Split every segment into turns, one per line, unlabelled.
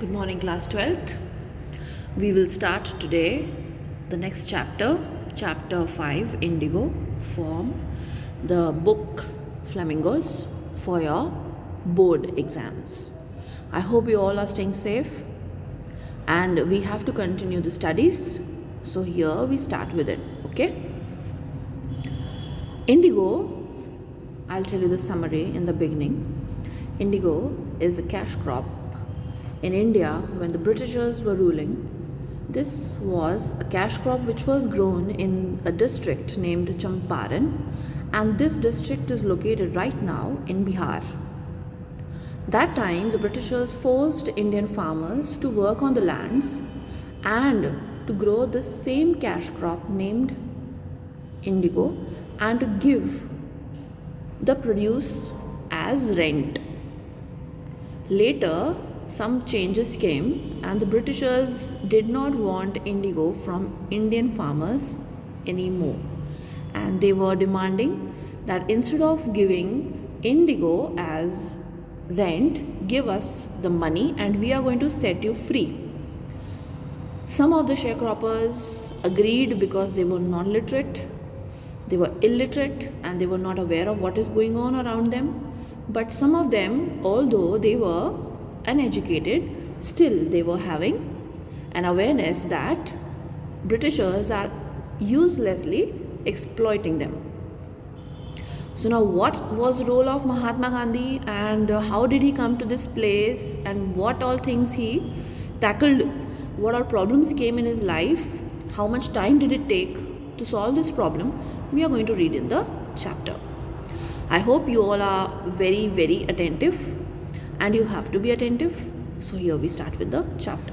Good morning, class 12th. We will start today the next chapter, chapter 5, Indigo, from the book Flamingos for your board exams. I hope you all are staying safe and we have to continue the studies. So, here we start with it, okay? Indigo, I'll tell you the summary in the beginning. Indigo is a cash crop in India when the Britishers were ruling. This was a cash crop which was grown in a district named Champaran, and this district is located right now in Bihar. That time the Britishers forced Indian farmers to work on the lands and to grow this same cash crop named indigo and to give the produce as rent. Later, some changes came and the Britishers did not want indigo from Indian farmers anymore. And they were demanding that instead of giving indigo as rent, give us the money and we are going to set you free. Some of the sharecroppers agreed because they were non-literate, they were illiterate and they were not aware of what is going on around them. But some of them, although they were uneducated, still they were having an awareness that Britishers are uselessly exploiting them. So now what was the role of Mahatma Gandhi and how did he come to this place and what all things he tackled, what all problems came in his life, how much time did it take to solve this problem, we are going to read in the chapter. I hope you all are very, very attentive and you have to be attentive. So here we start with the chapter.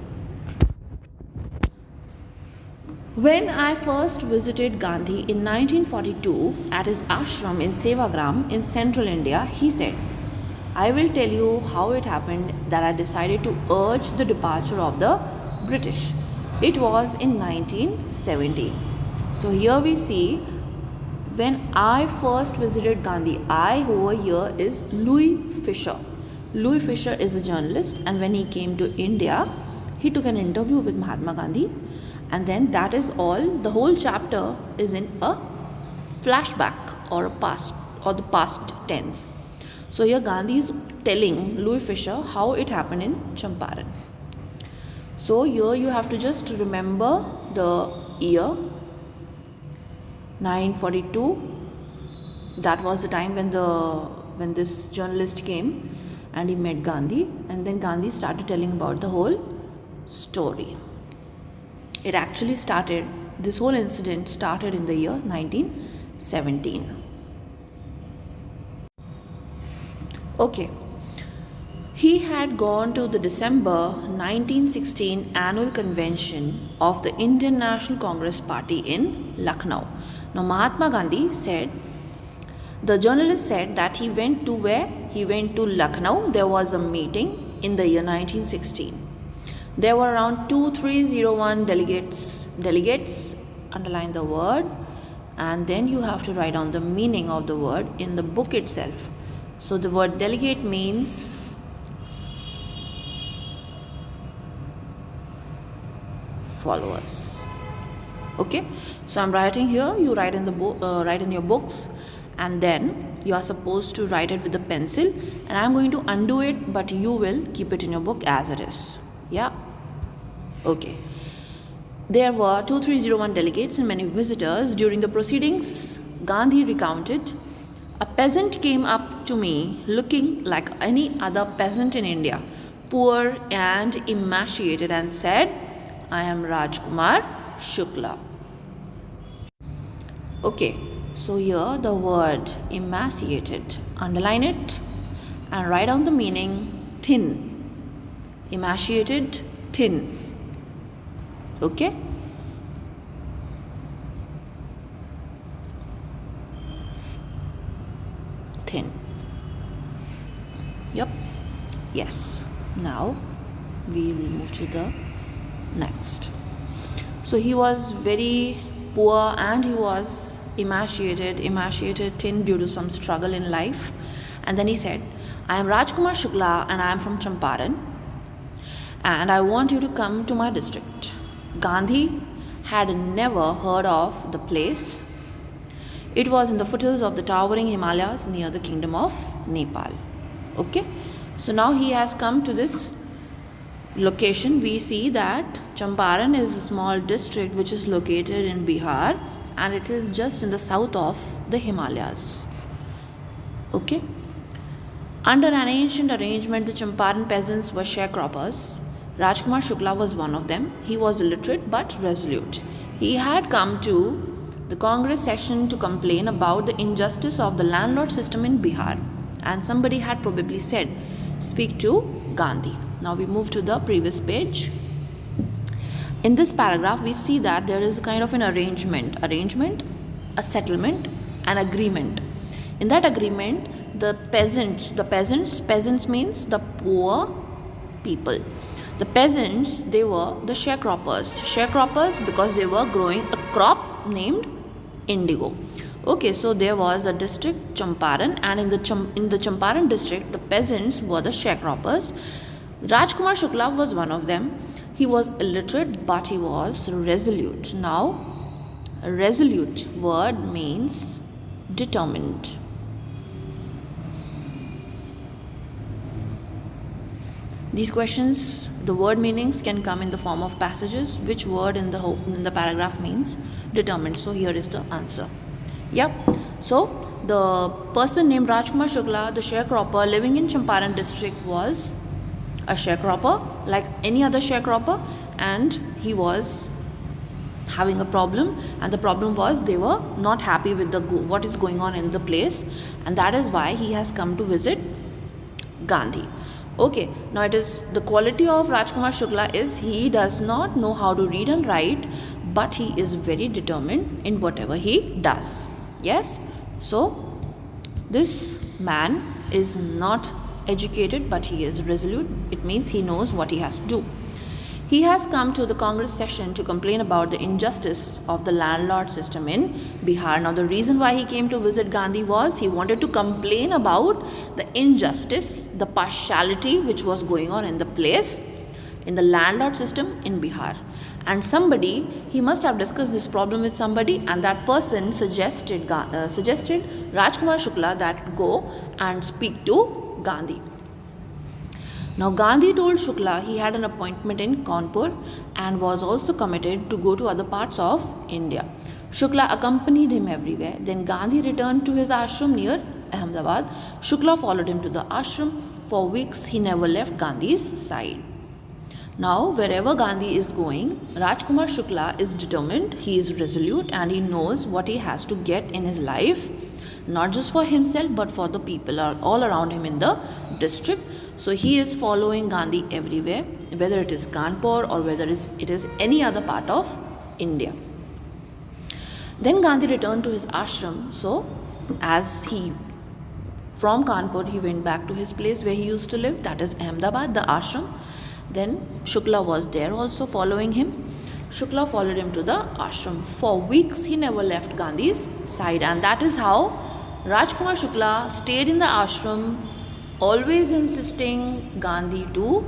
When I first visited Gandhi in 1942 at his ashram in Sevagram in central India, he said, I will tell you how it happened that I decided to urge the departure of the British. It was in 1917. So here we see when I first visited Gandhi, I over here is Louis Fisher. Louis Fisher is a journalist, and when he came to India, he took an interview with Mahatma Gandhi, and then that is all. The whole chapter is in a flashback or a past or the past tense. So here Gandhi is telling Louis Fisher how it happened in Champaran. So here you have to just remember the year 1942. That was the time when this journalist came and he met Gandhi, and then Gandhi started telling about the whole story. It actually started, this whole incident started in the year 1917. Okay. He had gone to the December 1916 annual convention of the Indian National Congress Party in Lucknow. Now Mahatma Gandhi said, the journalist said that he went to where? He went to Lucknow. There was a meeting in the year 1916. There were around 2301 delegates, underline the word, and then you have to write down the meaning of the word in the book itself. So the word delegate means followers. Okay, so I'm writing here, you write in the write in your books, and then you are supposed to write it with a pencil, and I'm going to undo it, but you will keep it in your book as it is. Yeah, okay. There were 2301 delegates and many visitors. During the proceedings, Gandhi recounted, a peasant came up to me looking like any other peasant in India, poor and emaciated, and said, I am Rajkumar Shukla. Okay, so here the word emaciated, underline it and write down the meaning thin. Emaciated, thin. Okay? Thin. Yep. Yes. Now we will move to the next. So he was very poor and he was emaciated, thin due to some struggle in life. And then he said, I am Rajkumar Shukla and I am from Champaran. and I want you to come to my district. Gandhi had never heard of the place. It was in the foothills of the towering Himalayas near the kingdom of Nepal. Okay, so now he has come to this location. We see that Champaran is a small district which is located in Bihar, and it is just in the south of the Himalayas. Okay, under an ancient arrangement, the Champaran peasants were sharecroppers. Rajkumar Shukla was one of them. He was illiterate but resolute. He had come to the Congress session to complain about the injustice of the landlord system in Bihar, and somebody had probably said, speak to Gandhi. Now we move to the previous page. In this paragraph, we see that there is a kind of an arrangement, a settlement, an agreement. In that agreement, the peasants means the poor people. The peasants, they were the sharecroppers because they were growing a crop named indigo. Okay, so there was a district Champaran, and in the Champaran district, the peasants were the sharecroppers. Rajkumar Shukla was one of them. He was illiterate but he was resolute. Now, a resolute word means determined. These questions, the word meanings can come in the form of passages. Which word in the paragraph means determined? So here is the answer. Yep. So the person named Rajkumar Shukla, the sharecropper living in Champaran district, was a sharecropper like any other sharecropper, and he was having a problem, and the problem was they were not happy with what is going on in the place, and that is why he has come to visit Gandhi. Okay, now it is the quality of Rajkumar Shukla is he does not know how to read and write, but he is very determined in whatever he does. Yes, so this man is not educated but he is resolute. It means he knows what he has to do. He has come to the Congress session to complain about the injustice of the landlord system in Bihar. Now, the reason why he came to visit Gandhi was he wanted to complain about the injustice, the partiality which was going on in the place, in the landlord system in Bihar. And he must have discussed this problem with somebody, and that person suggested Rajkumar Shukla that go and speak to Gandhi. Now, Gandhi told Shukla he had an appointment in Kanpur and was also committed to go to other parts of India. Shukla accompanied him everywhere. Then Gandhi returned to his ashram near Ahmedabad. Shukla followed him to the ashram. For weeks, he never left Gandhi's side. Now, wherever Gandhi is going, Rajkumar Shukla is determined, he is resolute, and he knows what he has to get in his life, not just for himself but for the people all around him in the district. So he is following Gandhi everywhere, whether it is Kanpur or whether it is any other part of India. Then Gandhi returned to his ashram. So from Kanpur he went back to his place where he used to live, that is Ahmedabad, the ashram. Then Shukla was there also following him. Shukla followed him to the ashram. For weeks he never left Gandhi's side, and that is how Rajkumar Shukla stayed in the ashram, always insisting Gandhi to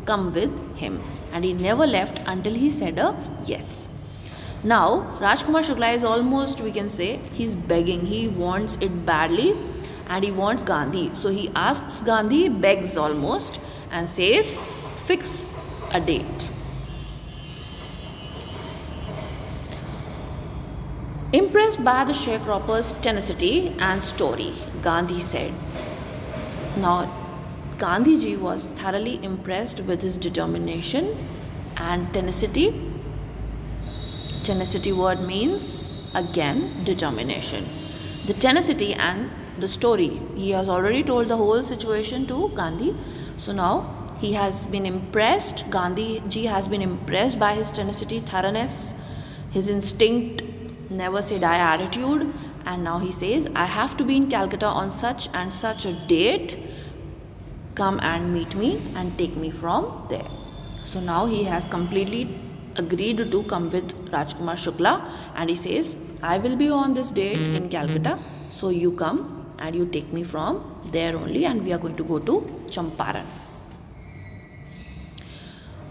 come with him, and he never left until he said a yes. Now Rajkumar Shukla is almost, we can say, he's begging, he wants it badly and he wants Gandhi. So he asks Gandhi, begs almost, and says, fix a date. Impressed by the sharecropper's tenacity and story, Gandhi said. Now, Gandhiji was thoroughly impressed with his determination and tenacity. Tenacity word means, again, determination. The tenacity and the story. He has already told the whole situation to Gandhi. So now he has been impressed. Gandhiji has been impressed by his tenacity, thoroughness, his instinct, never say die attitude. And now he says, I have to be in Calcutta on such and such a date. Come and meet me and take me from there. So now he has completely agreed to come with Rajkumar Shukla, and he says, I will be on this date in Calcutta. So you come and you take me from there only, and we are going to go to Champaran.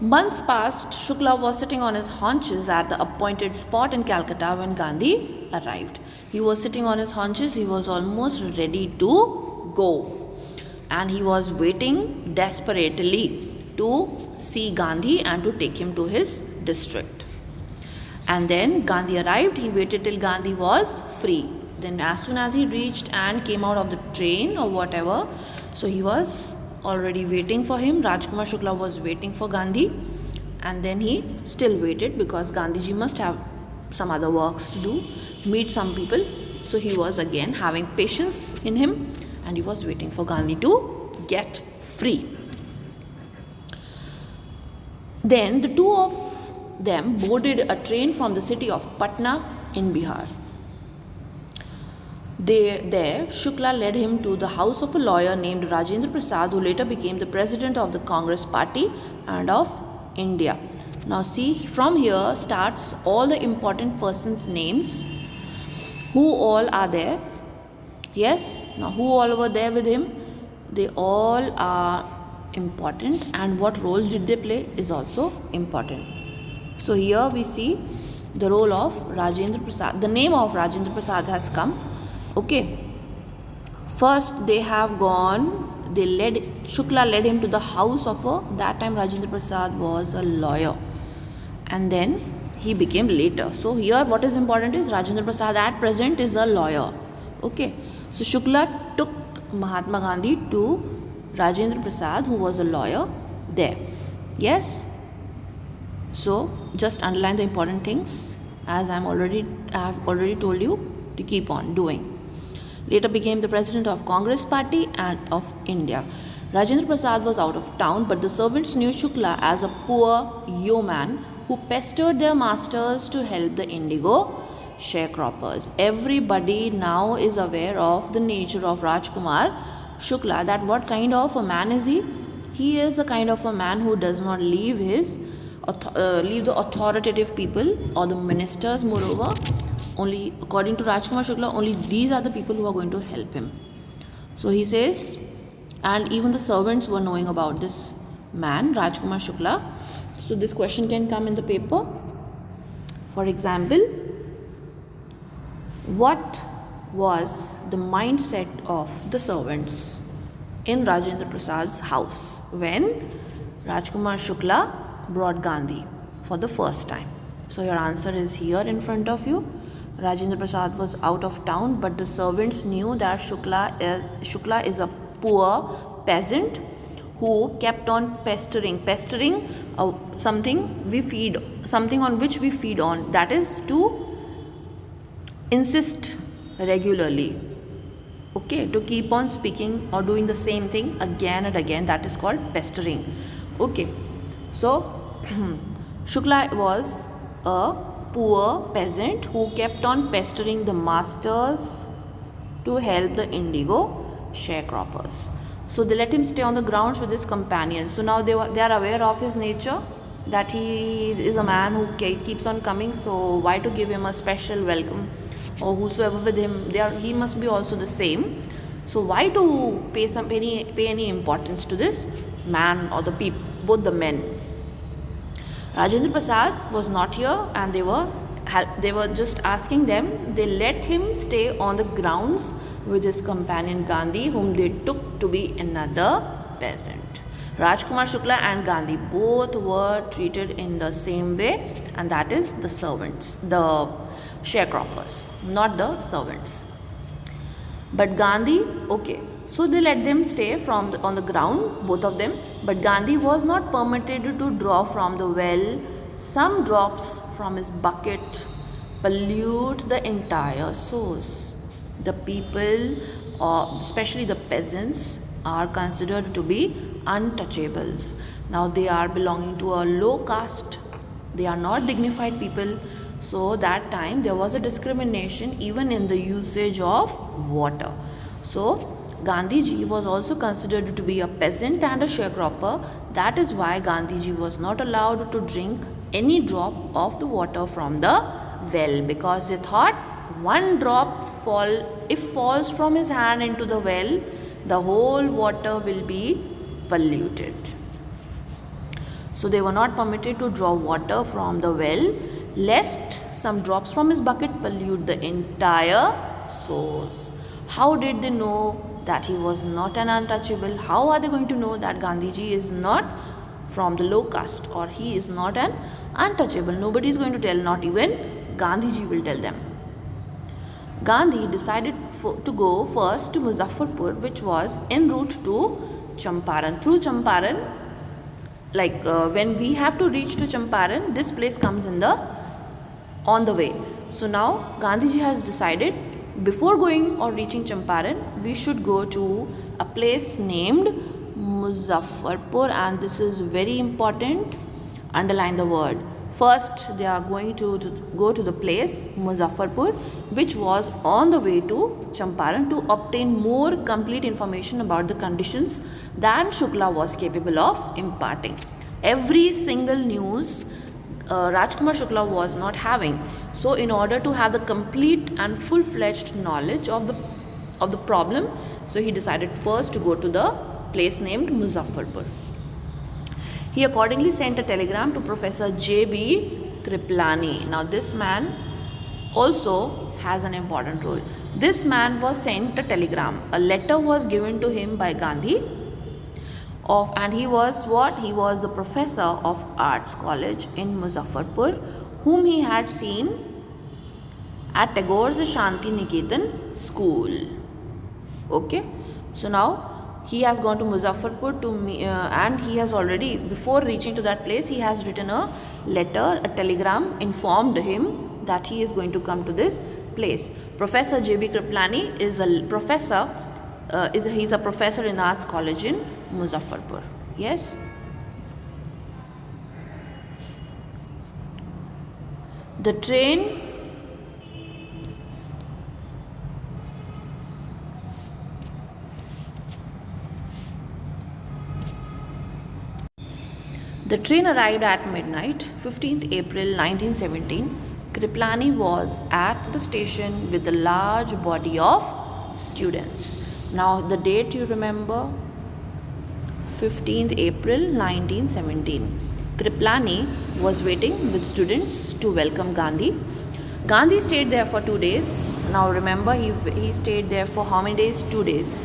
Months passed. Shukla was sitting on his haunches at the appointed spot in Calcutta when Gandhi arrived. He was sitting on his haunches, he was almost ready to go. And he was waiting desperately to see Gandhi and to take him to his district. And then Gandhi arrived, he waited till Gandhi was free. Then as soon as he reached and came out of the train or whatever, so he was already waiting for him. Rajkumar Shukla was waiting for Gandhi, and then he still waited because Gandhiji must have some other works to do, meet some people. So he was again having patience in him, and he was waiting for Gandhi to get free. Then the two of them boarded a train from the city of Patna in Bihar. There, Shukla led him to the house of a lawyer named Rajendra Prasad, who later became the president of the Congress Party and of India. Now see, from here starts all the important persons' names. Who all are there? Yes, now who all were there with him? They all are important, and what role did they play is also important. So here we see the role of Rajendra Prasad. The name of Rajendra Prasad has come. Okay, first they have gone, Shukla led him to the house of that time Rajendra Prasad was a lawyer, and then he became later. So here what is important is Rajendra Prasad at present is a lawyer. Okay, so Shukla took Mahatma Gandhi to Rajendra Prasad, who was a lawyer, there. Yes, so just underline the important things as I have already told you to keep on doing. Later became the president of Congress Party and of India. Rajendra Prasad was out of town, but the servants knew Shukla as a poor yeoman who pestered their masters to help the Indigo sharecroppers. Everybody now is aware of the nature of Rajkumar Shukla, that what kind of a man is he? He is a kind of a man who does not leave the authoritative people or the ministers. Moreover, only according to Rajkumar Shukla, only these are the people who are going to help him. So he says, and even the servants were knowing about this man, Rajkumar Shukla. So this question can come in the paper. For example, what was the mindset of the servants in Rajendra Prasad's house when Rajkumar Shukla brought Gandhi for the first time? So your answer is here in front of you. Rajendra Prasad was out of town, but the servants knew that Shukla is a poor peasant who kept on pestering something on which we feed on, that is to insist regularly, okay, to keep on speaking or doing the same thing again and again, that is called pestering. Okay, so Shukla was a poor peasant who kept on pestering the masters to help the Indigo sharecroppers. So they let him stay on the grounds with his companions. So now they are aware of his nature, that he is a man who keeps on coming, so why to give him a special welcome, or whosoever with him, he must be also the same. So why to pay any importance to this man or both the men? Rajendra Prasad was not here, and they were just asking them. They let him stay on the grounds with his companion Gandhi, whom they took to be another peasant. Rajkumar Shukla and Gandhi both were treated in the same way, and that is the servants, the sharecroppers, not the servants. But Gandhi, okay, so they let them stay on the ground, both of them. But Gandhi was not permitted to draw from the well. Some drops from his bucket pollute the entire source. The people, especially the peasants, are considered to be untouchables. Now they are belonging to a low caste. They are not dignified people. So that time there was a discrimination even in the usage of water. So Gandhiji was also considered to be a peasant and a sharecropper. That is why Gandhiji was not allowed to drink any drop of the water from the well, because they thought one drop falls from his hand into the well, the whole water will be polluted. So they were not permitted to draw water from the well, lest some drops from his bucket pollute the entire source. How did they know that he was not an untouchable? How are they going to know that Gandhiji is not from the low caste or he is not an untouchable? Nobody is going to tell, not even Gandhiji will tell them. Gandhi decided to go first to Muzaffarpur, which was en route to Champaran. Through Champaran, when we have to reach to Champaran, this place comes on the way. So now Gandhiji has decided, before going or reaching Champaran, we should go to a place named Muzaffarpur, and this is very important. Underline the word. First, they are going to go to the place Muzaffarpur, which was on the way to Champaran, to obtain more complete information about the conditions than Shukla was capable of imparting. Every single news Rajkumar Shukla was not having. So in order to have the complete and full-fledged knowledge of the problem, so he decided first to go to the place named Muzaffarpur. He accordingly sent a telegram to Professor J.B. Kriplani. Now this man also has an important role. This man was sent a telegram. A letter was given to him by Gandhi, and he was what? He was the professor of Arts College in Muzaffarpur, whom he had seen at Tagore's Shanti Niketan school. Okay, so now he has gone to Muzaffarpur and he has already, before reaching to that place, he has written a letter, a telegram, informed him that he is going to come to this place. Professor J.B. Kriplani is a professor, he's a professor in Arts College in Muzaffarpur. Yes. The train arrived at midnight, 15th April 1917. Kriplani was at the station with a large body of students. Now the date you remember, 15th April 1917. Kriplani was waiting with students to welcome Gandhi. Gandhi stayed there for 2 days. Now remember, he stayed there for how many days? 2 days.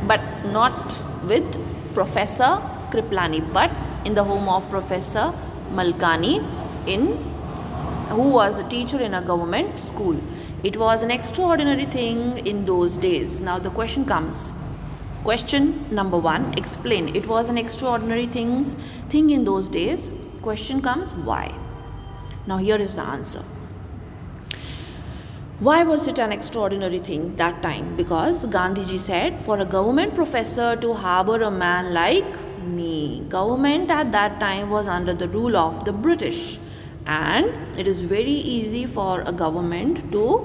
But not with Professor Kriplani, but in the home of Professor Malkani, who was a teacher in a government school. It was an extraordinary thing in those days. Now the question comes. Question number 1, explain. It was an extraordinary thing in those days. Question comes, why? Now here is the answer. Why was it an extraordinary thing that time? Because Gandhiji said, for a government professor to harbor a man like me. Government at that time was under the rule of the British, and it is very easy for a government to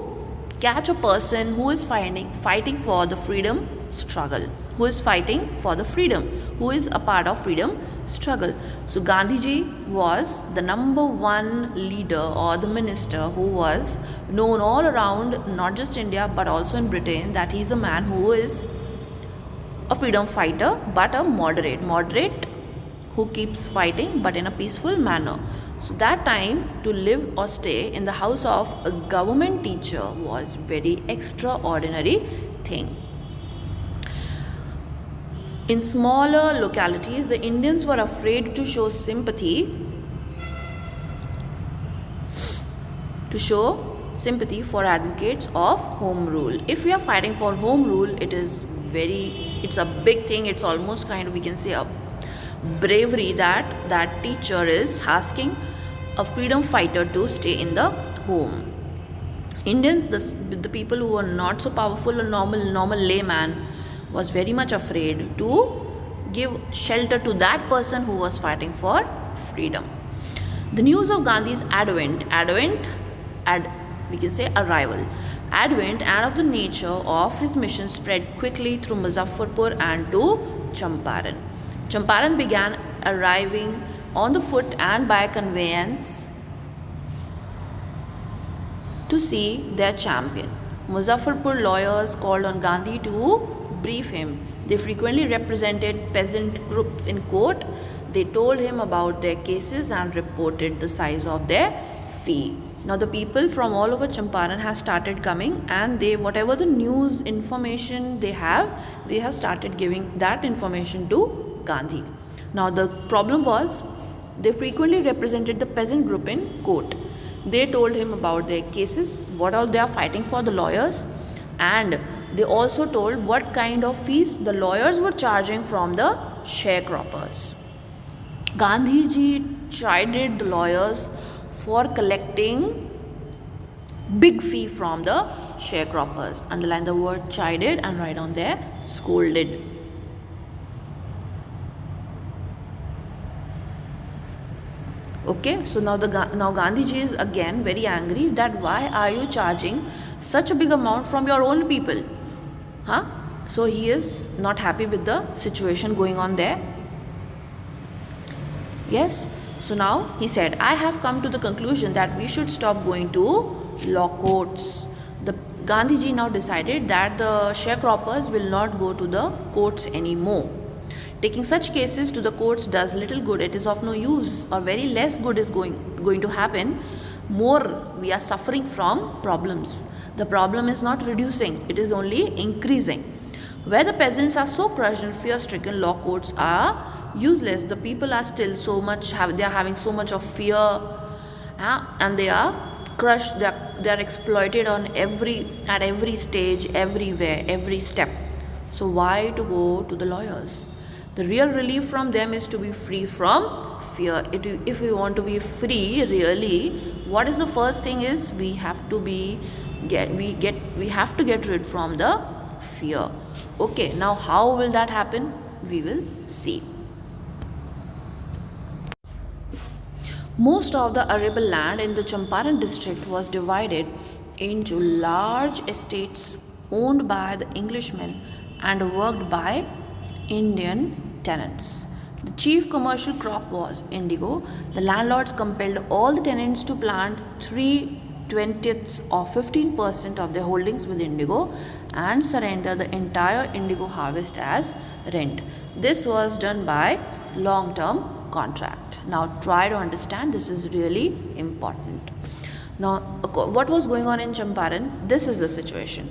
catch a person who is fighting for the freedom struggle, who is fighting for the freedom, who is a part of freedom struggle. So Gandhiji was the number one leader or the minister who was known all around, not just India but also in Britain, that he is a man who is a freedom fighter, but a moderate who keeps fighting but in a peaceful manner. So that time, to live or stay in the house of a government teacher was very extraordinary thing. In smaller localities, the Indians were afraid to show sympathy for advocates of home rule. If we are fighting for home rule, it's a big thing. It's almost kind of, we can say, a bravery that teacher is asking a freedom fighter to stay in the home. Indians, the people who were not so powerful, a normal layman, was very much afraid to give shelter to that person who was fighting for freedom. The news of Gandhi's arrival and of the nature of his mission spread quickly through Muzaffarpur and to Champaran. Champaran began arriving on the foot and by conveyance to see their champion. Muzaffarpur lawyers called on Gandhi to brief him. They frequently represented peasant groups in court. They told him about their cases and reported the size of their fee. Now the people from all over Champaran have started coming, and they, whatever the news information they have started giving that information to Gandhi. Now the problem was, they frequently represented the peasant group in court. They told him about their cases, what all they are fighting for, the lawyers, and they also told what kind of fees the lawyers were charging from the sharecroppers. Gandhiji chided the lawyers for collecting big fee from the sharecroppers. Underline the word chided and write on there scolded. Okay, so now Gandhiji is again very angry that why are you charging such a big amount from your own people? So he is not happy with the situation going on there. Yes, so now he said, I have come to the conclusion that we should stop going to law courts. The Gandhiji now decided that the sharecroppers will not go to the courts anymore. Taking such cases to the courts does little good. It is of no use, or very less good is going to happen. More we are suffering from problems. The problem is not reducing, it is only increasing. Where the peasants are so crushed and fear-stricken, law courts are useless. The people are still they are having so much of fear, and they are crushed. They are exploited at every stage, everywhere, every step. So why to go to the lawyers? The real relief from them is to be free from fear. If we want to be free, really, what is the first thing is we have to get rid from the fear. Okay, now how will that happen? We will see. Most of the arable land in the Champaran district was divided into large estates owned by the Englishmen and worked by Indian tenants. The chief commercial crop was indigo. The landlords compelled all the tenants to plant 3/20 or 15% of their holdings with indigo and surrender the entire indigo harvest as rent. This was done by long-term contract. Now try to understand, this is really important. Now what was going on in Champaran? This is the situation.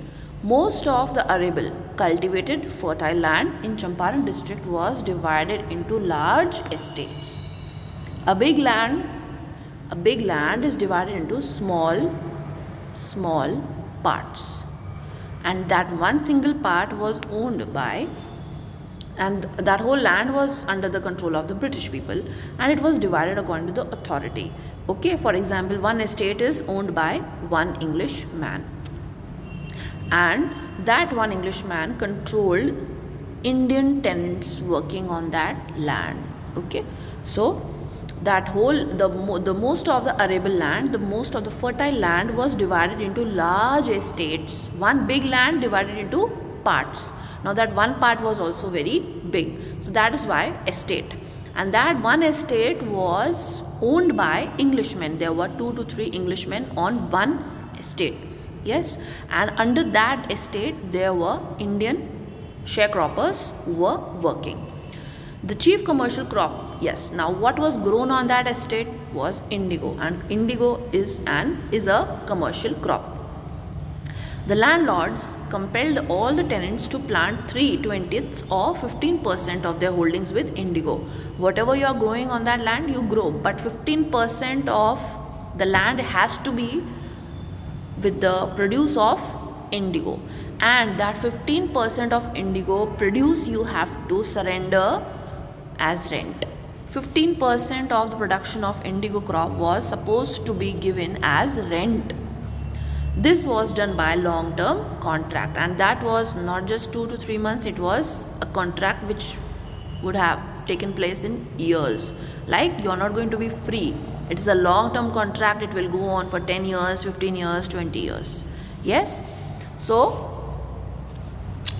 Most of the arable, cultivated, fertile land in Champaran district was divided into large estates. A big land is divided into small parts, and that one single part was owned by, and that whole land was under the control of the British people, and it was divided according to the authority. Okay, for example, one estate is owned by one English man, and that one Englishman controlled Indian tenants working on that land. Okay, so that whole the most of the arable land, the most of the fertile land was divided into large estates. One big land divided into parts. Now that one part was also very big, so that is why estate. And that one estate was owned by Englishmen. There were 2 to 3 Englishmen on one estate. Yes, and under that estate there were Indian sharecroppers who were working. The chief commercial crop, yes, now what was grown on that estate was indigo, and indigo is a commercial crop. The landlords compelled all the tenants to plant 3/20 or 15% of their holdings with indigo. Whatever you are growing on that land, you grow, but 15% of the land has to be with the produce of indigo, and that 15% of indigo produce you have to surrender as rent. 15% of the production of indigo crop was supposed to be given as rent. This was done by long-term contract, and that was not just 2 to 3 months, it was a contract which would have taken place in years. Like, you are not going to be free. It is a long-term contract. It will go on for 10 years, 15 years, 20 years. Yes? So,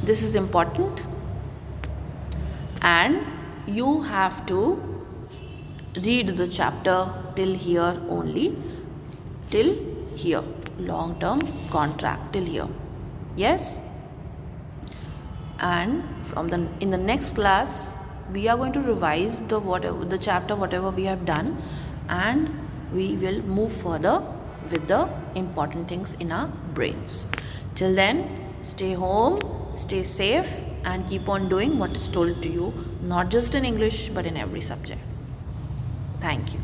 this is important, and you have to read the chapter till here only, till here. Long-term contract till here. Yes? And in the next class we are going to revise the chapter whatever we have done, and we will move further with the important things in our brains. Till then, stay home, stay safe, and keep on doing what is told to you, not just in English but in every subject. Thank you.